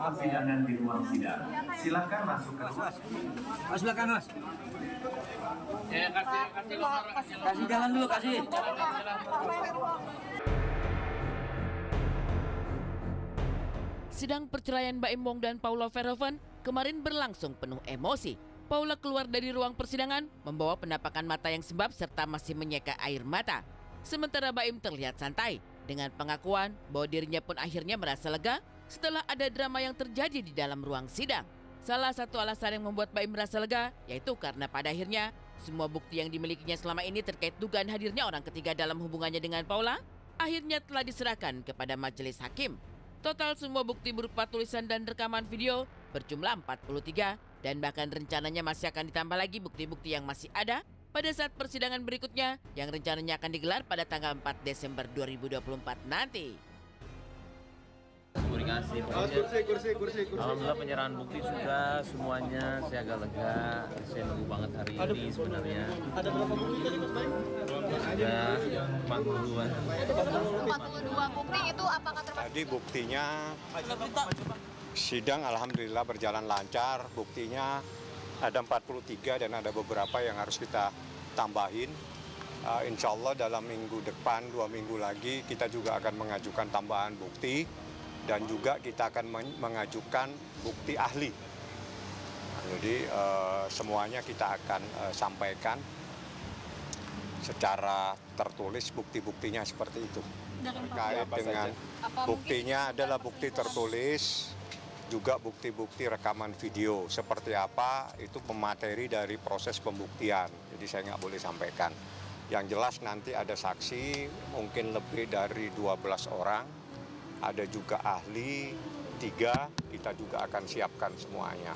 persidangan di ruang sidang. Silakan masuk ke ruang. Silakan Mas. Ya, Kasih jalan dulu, kasih. Sidang perceraian Baim Wong dan Paula Verhoeven kemarin berlangsung penuh emosi. Paula keluar dari ruang persidangan membawa penampakan mata yang sembab serta masih menyeka air mata. Sementara Baim terlihat santai dengan pengakuan bahwa dirinya pun akhirnya merasa lega setelah ada drama yang terjadi di dalam ruang sidang. Salah satu alasan yang membuat Baim merasa lega yaitu karena pada akhirnya semua bukti yang dimilikinya selama ini terkait dugaan hadirnya orang ketiga dalam hubungannya dengan Paula akhirnya telah diserahkan kepada majelis hakim. Total semua bukti berupa tulisan dan rekaman video berjumlah 43 dan bahkan rencananya masih akan ditambah lagi bukti-bukti yang masih ada pada saat persidangan berikutnya yang rencananya akan digelar pada tanggal 4 Desember 2024 nanti. Komunikasi, kursi. Alhamdulillah penyerahan bukti sudah semuanya, saya agak lega. Saya nunggu banget hari ini sebenarnya. Ada berapa bukti tadi Mas Baim? Sudah 42-an. 42 bukti itu apakah termasuk? Tadi buktinya sidang alhamdulillah berjalan lancar. Buktinya ada 43 dan ada beberapa yang harus kita tambahin. Insya Allah dalam minggu depan, 2 minggu lagi kita juga akan mengajukan tambahan bukti. Dan juga kita akan mengajukan bukti ahli. Jadi semuanya kita akan sampaikan secara tertulis bukti-buktinya seperti itu. Terkait dengan buktinya adalah bukti tertulis, juga bukti-bukti rekaman video. Seperti apa itu pemateri dari proses pembuktian. Jadi saya nggak boleh sampaikan. Yang jelas nanti ada saksi mungkin lebih dari 12 orang. Ada juga ahli 3, kita juga akan siapkan semuanya.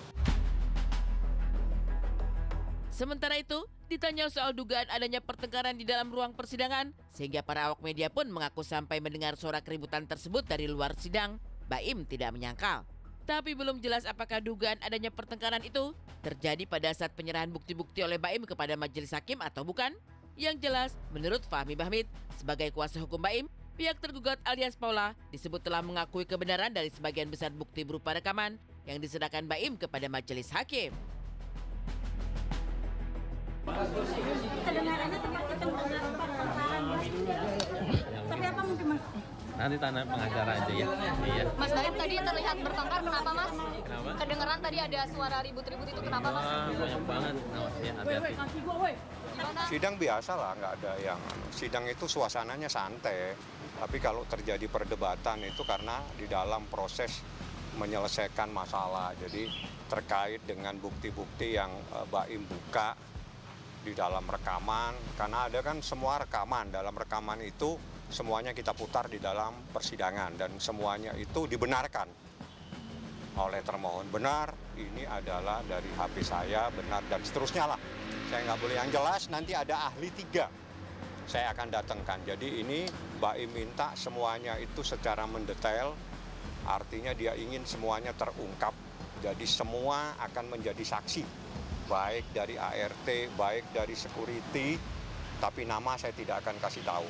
Sementara itu, ditanya soal dugaan adanya pertengkaran di dalam ruang persidangan, sehingga para awak media pun mengaku sampai mendengar suara keributan tersebut dari luar sidang, Baim tidak menyangkal. Tapi belum jelas apakah dugaan adanya pertengkaran itu terjadi pada saat penyerahan bukti-bukti oleh Baim kepada majelis hakim atau bukan. Yang jelas, menurut Fahmi Bahmid, sebagai kuasa hukum Baim, pihak tergugat alias Paula disebut telah mengakui kebenaran dari sebagian besar bukti berupa rekaman yang diserahkan Baim kepada majelis hakim. Kedengarannya seperti pertengkaran. Tapi apa mungkin Mas? Nanti tanya pengacara aja ya. Iya. Mas Baim tadi terlihat bertengkar, kenapa Mas? Kenapa? Kedengeran tadi ada suara ribut-ribut itu, kenapa Mas? Banyak banget. Awas ya, hati-hati. Sidang biasa lah, nggak ada yang sidang itu suasananya santai. Tapi kalau terjadi perdebatan itu karena di dalam proses menyelesaikan masalah. Jadi terkait dengan bukti-bukti yang Baim buka di dalam rekaman. Karena ada kan semua rekaman, dalam rekaman itu semuanya kita putar di dalam persidangan. Dan semuanya itu dibenarkan oleh termohon. Benar, ini adalah dari HP saya, benar, dan seterusnya lah. Saya nggak boleh, yang jelas nanti ada ahli 3. Saya akan datangkan. Jadi ini Baim minta semuanya itu secara mendetail, artinya dia ingin semuanya terungkap. Jadi semua akan menjadi saksi, baik dari ART, baik dari security, tapi nama saya tidak akan kasih tahu.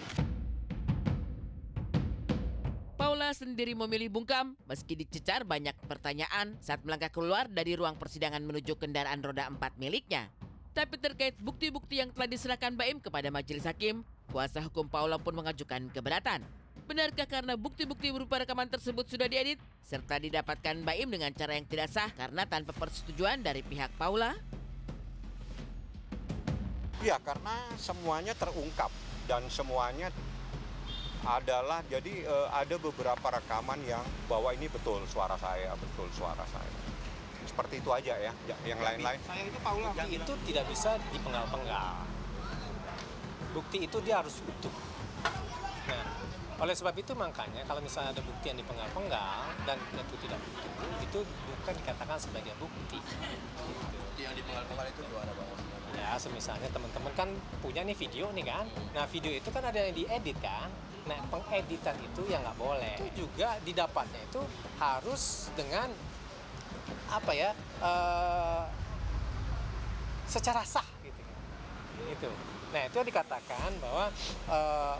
Paula sendiri memilih bungkam meski dicecar banyak pertanyaan saat melangkah keluar dari ruang persidangan menuju kendaraan roda 4 miliknya. Tapi terkait bukti-bukti yang telah diserahkan Baim kepada majelis hakim, kuasa hukum Paula pun mengajukan keberatan. Benarkah karena bukti-bukti berupa rekaman tersebut sudah diedit, serta didapatkan Baim dengan cara yang tidak sah karena tanpa persetujuan dari pihak Paula? Ya, karena semuanya terungkap dan semuanya adalah, jadi ada beberapa rekaman yang bahwa ini betul suara saya, betul suara saya. Seperti itu aja ya, yang lain-lain. Saya itu Paula. Bukti itu tidak bisa dipenggal-penggal. Bukti itu dia harus utuh. Nah, oleh sebab itu makanya kalau misalnya ada bukti yang dipenggal-penggal dan itu tidak utuh, itu bukan dikatakan sebagai bukti. Bukti yang dipenggal-penggal itu gimana Bang? Ya, semisalnya teman-teman kan punya nih video nih kan. Nah, video itu kan ada yang diedit kan. Nah, pengeditan itu ya nggak boleh. Itu juga didapatnya itu harus dengan apa ya, secara sah gitu. Itu. Nah, itu dikatakan bahwa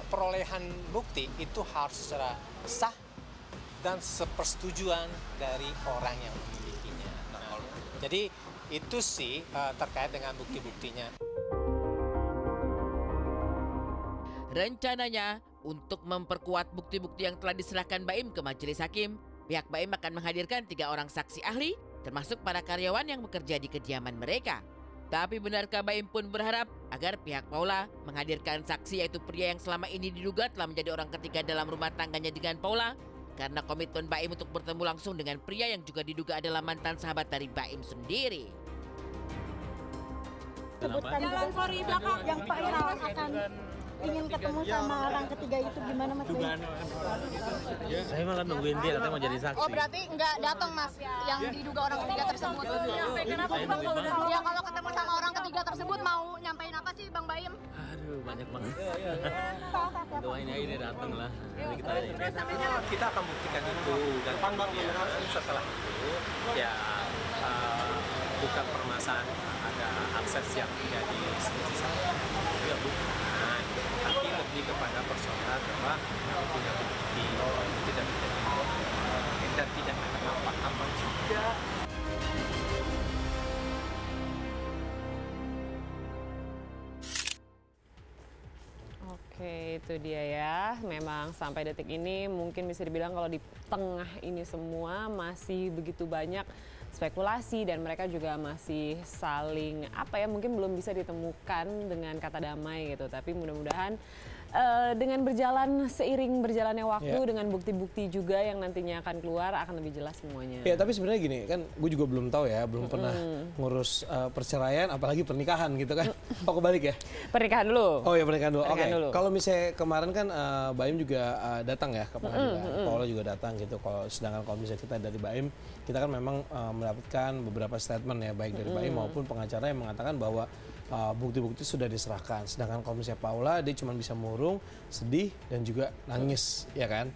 perolehan bukti itu harus secara sah dan sepersetujuan dari orang yang memilikinya. Nah, jadi itu sih terkait dengan bukti-buktinya. Rencananya, untuk memperkuat bukti-bukti yang telah diserahkan Baim ke majelis hakim, pihak Baim akan menghadirkan 3 orang saksi ahli, termasuk para karyawan yang bekerja di kediaman mereka. Tapi benarkah Baim pun berharap agar pihak Paula menghadirkan saksi, yaitu pria yang selama ini diduga telah menjadi orang ketiga dalam rumah tangganya dengan Paula, karena komitmen Baim untuk bertemu langsung dengan pria yang juga diduga adalah mantan sahabat dari Baim sendiri. Sebutkan jalan sorry belakang yang Pak Irawan akan ingin ketemu sama orang ketiga itu, gimana Mas Baim? Saya malah nungguin dia katanya mau jadi saksi. Oh berarti nggak datang Mas yang diduga orang ketiga tersebut? Kenapa Bang? Ya kalau ketemu sama orang ketiga tersebut mau nyampein apa sih Bang Baim? Aduh banyak banget. Doain aja dia datang lah. Nanti Kita akan buktikan itu dan kemudian setelah itu ya bukan permasalahan ada akses yang tidak disetujui ya bukan, tapi lebih kepada persoalan bahwa punya bukti tidak dan tidak ada apa-apa juga. Oke, itu dia ya. Memang sampai detik ini mungkin bisa dibilang kalau di tengah ini semua masih begitu banyak spekulasi dan mereka juga masih saling mungkin belum bisa ditemukan dengan kata damai gitu. Tapi mudah-mudahan dengan seiring berjalannya waktu dengan bukti-bukti juga yang nantinya akan keluar akan lebih jelas semuanya. Ya tapi sebenarnya gini kan, gue juga belum tahu ya, belum pernah ngurus perceraian apalagi pernikahan gitu kan. Oh kebalik ya? Pernikahan dulu. Oh ya pernikahan dulu. Oke. Kalau misalnya kemarin kan Baim juga datang ya ke pengadilan, Paula juga datang gitu. Sedangkan kalau misalnya kita dari Baim, kita kan memang mendapatkan beberapa statement ya, baik dari Baim maupun pengacara yang mengatakan bahwa bukti-bukti sudah diserahkan. Sedangkan kalau misalnya Paula, dia cuma bisa murung, sedih dan juga nangis, ya kan?